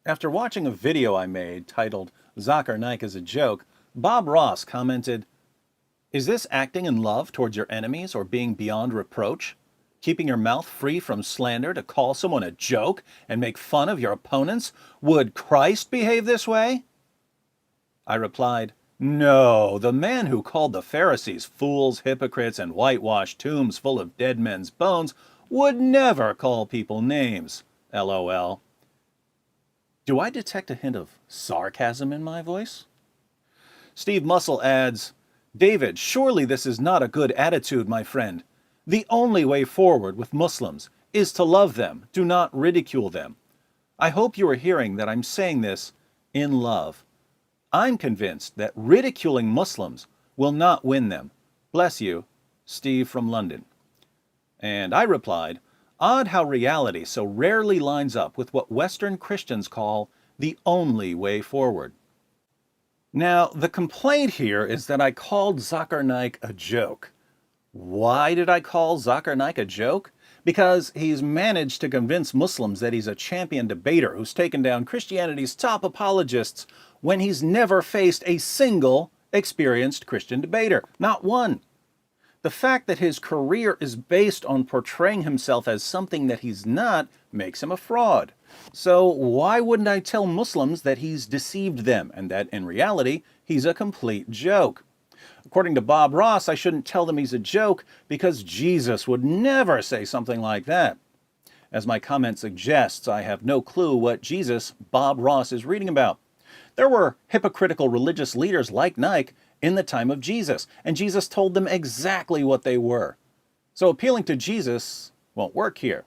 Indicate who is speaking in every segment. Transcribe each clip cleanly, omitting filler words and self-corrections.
Speaker 1: After watching a video I made titled Zakir Naik is a Joke, Bob Ross commented, "Is this acting in love towards your enemies or being beyond reproach? Keeping your mouth free from slander to call someone a joke and make fun of your opponents? Would Christ behave this way?" I replied, "No, the man who called the Pharisees fools, hypocrites, and whitewashed tombs full of dead men's bones would never call people names. LOL. Do I detect a hint of sarcasm in my voice? Steve Muscle adds, "David, surely this is not a good attitude, my friend. The only way forward with Muslims is to love them, do not ridicule them. I hope you are hearing that I'm saying this in love. I'm convinced that ridiculing Muslims will not win them. Bless you, Steve from London." And I replied, "Odd how reality so rarely lines up with what Western Christians call the only way forward." Now, the complaint here is that I called Zakir Naik a joke. Why did I call Zakir Naik a joke? Because he's managed to convince Muslims that he's a champion debater who's taken down Christianity's top apologists when he's never faced a single experienced Christian debater. Not one. The fact that his career is based on portraying himself as something that he's not makes him a fraud. So why wouldn't I tell Muslims that he's deceived them and that in reality he's a complete joke? According to Bob Ross, I shouldn't tell them he's a joke because Jesus would never say something like that. As my comment suggests, I have no clue what Jesus Bob Ross is reading about. There were hypocritical religious leaders like Naik in the time of Jesus, and Jesus told them exactly what they were. So appealing to Jesus won't work here.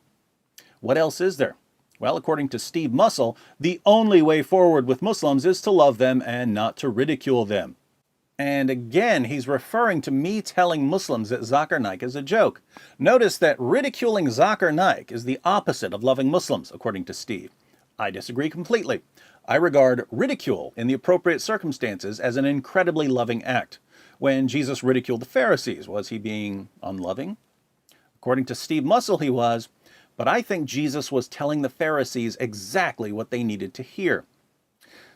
Speaker 1: What else is there? Well, according to Steve Muscle, the only way forward with Muslims is to love them and not to ridicule them. And again, he's referring to me telling Muslims that Zakir Naik is a joke. Notice that ridiculing Zakir Naik is the opposite of loving Muslims, according to Steve. I disagree completely. I regard ridicule in the appropriate circumstances as an incredibly loving act. When Jesus ridiculed the Pharisees, was he being unloving? According to Steve Muscle, he was, but I think Jesus was telling the Pharisees exactly what they needed to hear.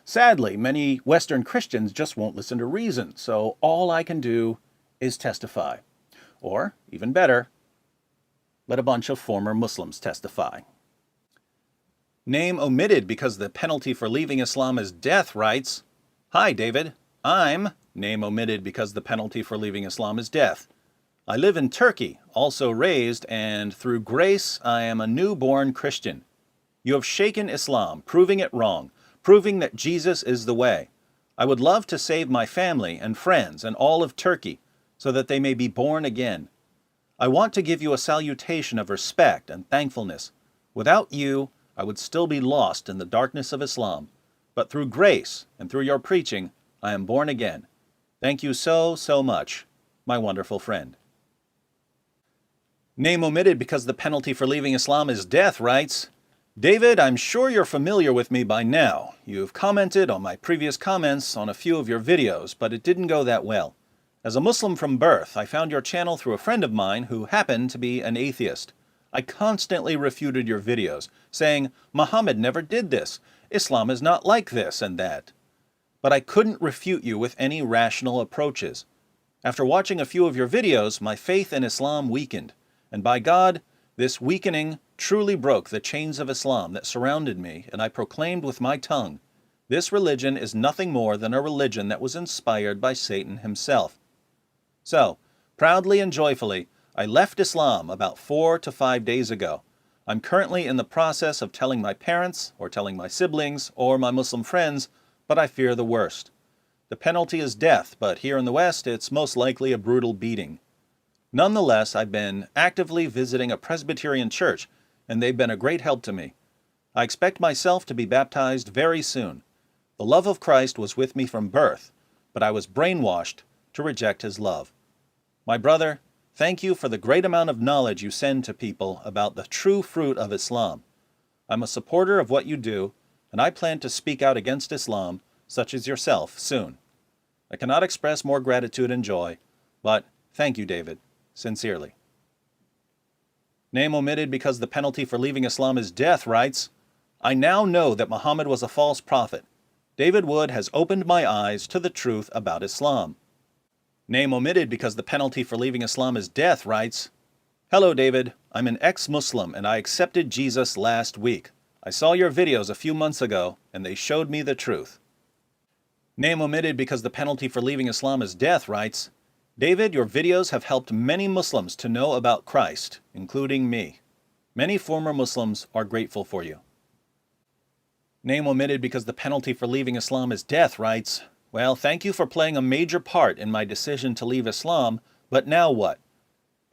Speaker 1: Sadly, many Western Christians just won't listen to reason, so all I can do is testify. Or, even better, let a bunch of former Muslims testify. Name omitted because the penalty for leaving Islam is death writes, "Hi, David. I'm name omitted because the penalty for leaving Islam is death. I live in Turkey, also raised, and through grace I am a newborn Christian. You have shaken Islam, proving it wrong, proving that Jesus is the way. I would love to save my family and friends and all of Turkey so that they may be born again. I want to give you a salutation of respect and thankfulness. Without you, I would still be lost in the darkness of Islam. But through grace and through your preaching, I am born again. Thank you so, so much, my wonderful friend." Name omitted because the penalty for leaving Islam is death writes, "David, I'm sure you're familiar with me by now. You've commented on my previous comments on a few of your videos, but it didn't go that well. As a Muslim from birth, I found your channel through a friend of mine who happened to be an atheist. I constantly refuted your videos, saying, Muhammad never did this, Islam is not like this and that. But I couldn't refute you with any rational approaches. After watching a few of your videos, my faith in Islam weakened, and by God, this weakening truly broke the chains of Islam that surrounded me, and I proclaimed with my tongue, this religion is nothing more than a religion that was inspired by Satan himself. So, proudly and joyfully, I left Islam about 4 to 5 days ago. I'm currently in the process of telling my parents, or telling my siblings, or my Muslim friends, but I fear the worst. The penalty is death, but here in the West, it's most likely a brutal beating. Nonetheless, I've been actively visiting a Presbyterian church, and they've been a great help to me. I expect myself to be baptized very soon. The love of Christ was with me from birth, but I was brainwashed to reject his love. My brother, thank you for the great amount of knowledge you send to people about the true fruit of Islam. I'm a supporter of what you do, and I plan to speak out against Islam, such as yourself, soon. I cannot express more gratitude and joy, but thank you, David, sincerely." Name omitted because the penalty for leaving Islam is death writes, I now know that Muhammad was a false prophet. David Wood has opened my eyes to the truth about Islam. Name omitted because the penalty for leaving Islam is death writes, Hello David, I'm an ex-Muslim and I accepted Jesus last week. I saw your videos a few months ago and they showed me the truth. Name omitted because the penalty for leaving Islam is death writes, David, your videos have helped many Muslims to know about Christ, including me. Many former Muslims are grateful for you. Name omitted because the penalty for leaving Islam is death writes, Well, thank you for playing a major part in my decision to leave Islam, but now what?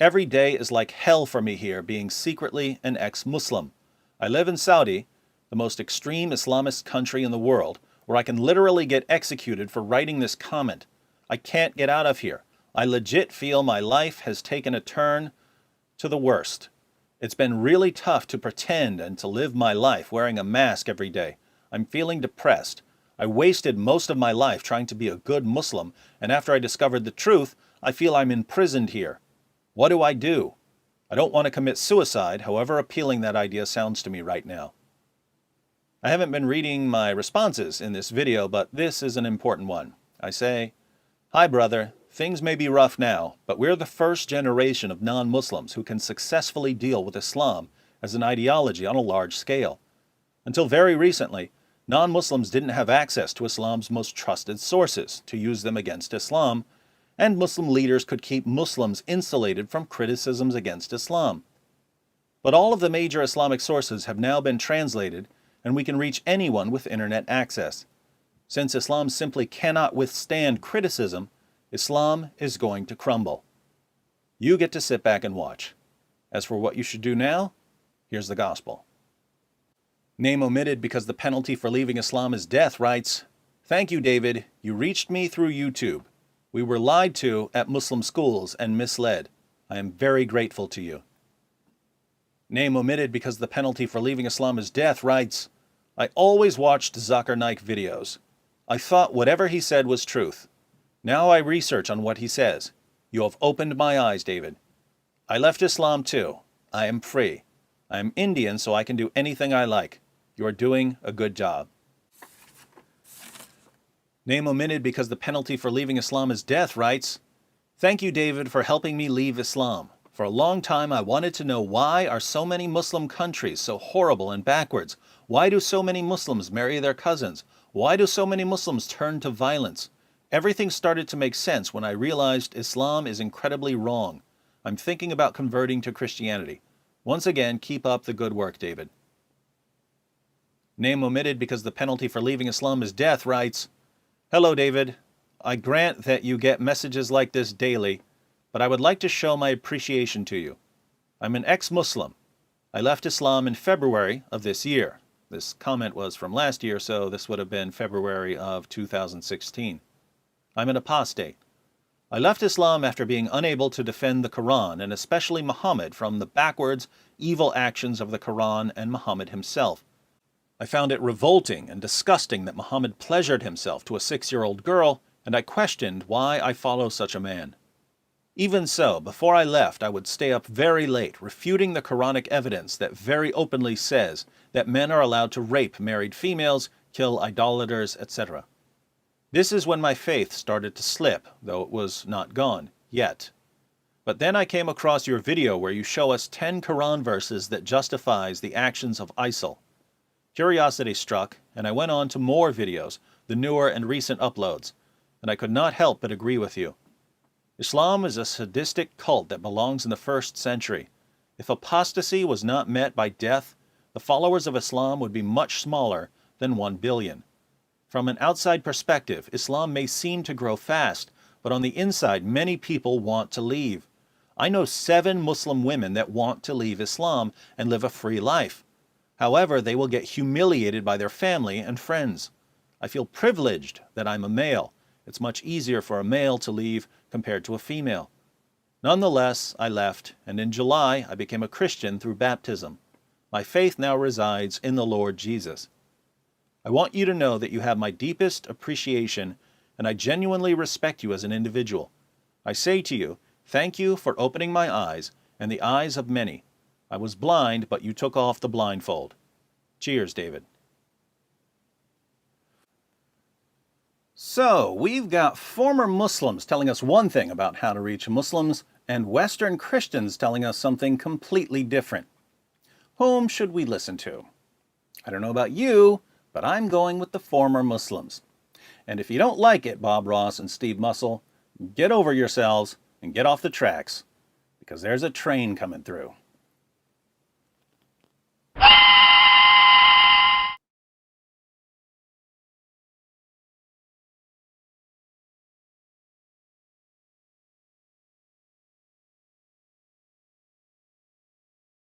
Speaker 1: Every day is like hell for me here, being secretly an ex-Muslim. I live in Saudi, the most extreme Islamist country in the world, where I can literally get executed for writing this comment. I can't get out of here. I legit feel my life has taken a turn to the worst. It's been really tough to pretend and to live my life wearing a mask every day. I'm feeling depressed. I wasted most of my life trying to be a good Muslim, and after I discovered the truth, I feel I'm imprisoned here. What do I do? I don't want to commit suicide, however appealing that idea sounds to me right now. I haven't been reading my responses in this video, but this is an important one. I say, Hi brother, things may be rough now, but we're the first generation of non-Muslims who can successfully deal with Islam as an ideology on a large scale. Until very recently, non-Muslims didn't have access to Islam's most trusted sources to use them against Islam, and Muslim leaders could keep Muslims insulated from criticisms against Islam. But all of the major Islamic sources have now been translated, and we can reach anyone with internet access. Since Islam simply cannot withstand criticism, Islam is going to crumble. You get to sit back and watch. As for what you should do now, here's the gospel. Name omitted because the penalty for leaving Islam is death writes, Thank you, David. You reached me through YouTube. We were lied to at Muslim schools and misled. I am very grateful to you. Name omitted because the penalty for leaving Islam is death writes, I always watched Zakir Naik videos. I thought whatever he said was truth. Now I research on what he says. You have opened my eyes, David. I left Islam too. I am free. I am Indian, so I can do anything I like. You are doing a good job. Name omitted because the penalty for leaving Islam is death writes, Thank you, David, for helping me leave Islam. For a long time I wanted to know why are so many Muslim countries so horrible and backwards? Why do so many Muslims marry their cousins? Why do so many Muslims turn to violence? Everything started to make sense when I realized Islam is incredibly wrong. I'm thinking about converting to Christianity. Once again, keep up the good work, David. Name omitted because the penalty for leaving Islam is death writes, Hello, David. I grant that you get messages like this daily, but I would like to show my appreciation to you. I'm an ex-Muslim. I left Islam in February of this year. This comment was from last year, so this would have been February of 2016. I'm an apostate. I left Islam after being unable to defend the Quran, and especially Muhammad, from the backwards, evil actions of the Quran and Muhammad himself. I found it revolting and disgusting that Muhammad pleasured himself to a 6-year-old girl, and I questioned why I follow such a man. Even so, before I left, I would stay up very late, refuting the Quranic evidence that very openly says that men are allowed to rape married females, kill idolaters, etc. This is when my faith started to slip, though it was not gone yet. But then I came across your video where you show us 10 Quran verses that justifies the actions of ISIL. Curiosity struck, and I went on to more videos, the newer and recent uploads, and I could not help but agree with you. Islam is a sadistic cult that belongs in the 1st century. If apostasy was not met by death, the followers of Islam would be much smaller than 1 billion. From an outside perspective, Islam may seem to grow fast, but on the inside, many people want to leave. I know 7 Muslim women that want to leave Islam and live a free life. However, they will get humiliated by their family and friends. I feel privileged that I'm a male. It's much easier for a male to leave compared to a female. Nonetheless, I left, and in July I became a Christian through baptism. My faith now resides in the Lord Jesus. I want you to know that you have my deepest appreciation, and I genuinely respect you as an individual. I say to you, thank you for opening my eyes and the eyes of many. I was blind, but you took off the blindfold. Cheers, David. So, we've got former Muslims telling us one thing about how to reach Muslims, and Western Christians telling us something completely different. Whom should we listen to? I don't know about you, but I'm going with the former Muslims. And if you don't like it, Bob Ross and Steve Mussel, get over yourselves and get off the tracks, because there's a train coming through.